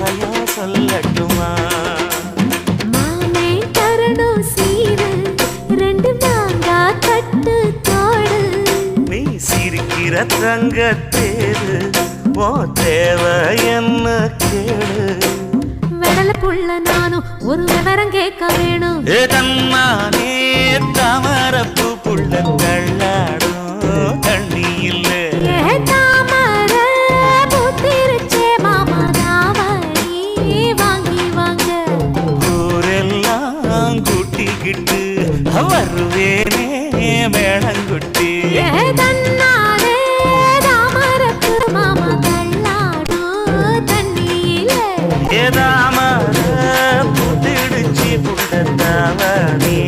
ரகசியம் சொல்லட்டுமா? மாமே தரணும் சீரு, ரெண்டு மாங்கா கட்டு தோடு. நீ சிரிக்கிற தங்கத்தேரு, ஓ தேவை என்ன கேளு. வெடல புள்ள நானும் ஒரு விவரம் கேட்க வேணும். தன்னானே தாமரப்பு புள்ள தள்ளாடும் தண்ணி இல்ல. தாமர பூத்திருச்சே மாமா தாவணி வாங்கி வாங்க. ஊரெல்லாம் கூட்டிக்கிட்டு வருவேனே வேளங்குட்டி. தன்னாலே தாமரப்பு மாமா தள்ளாடும் தண்ணியில. தாமர புத்திடுச்சி புள்ள தாவணி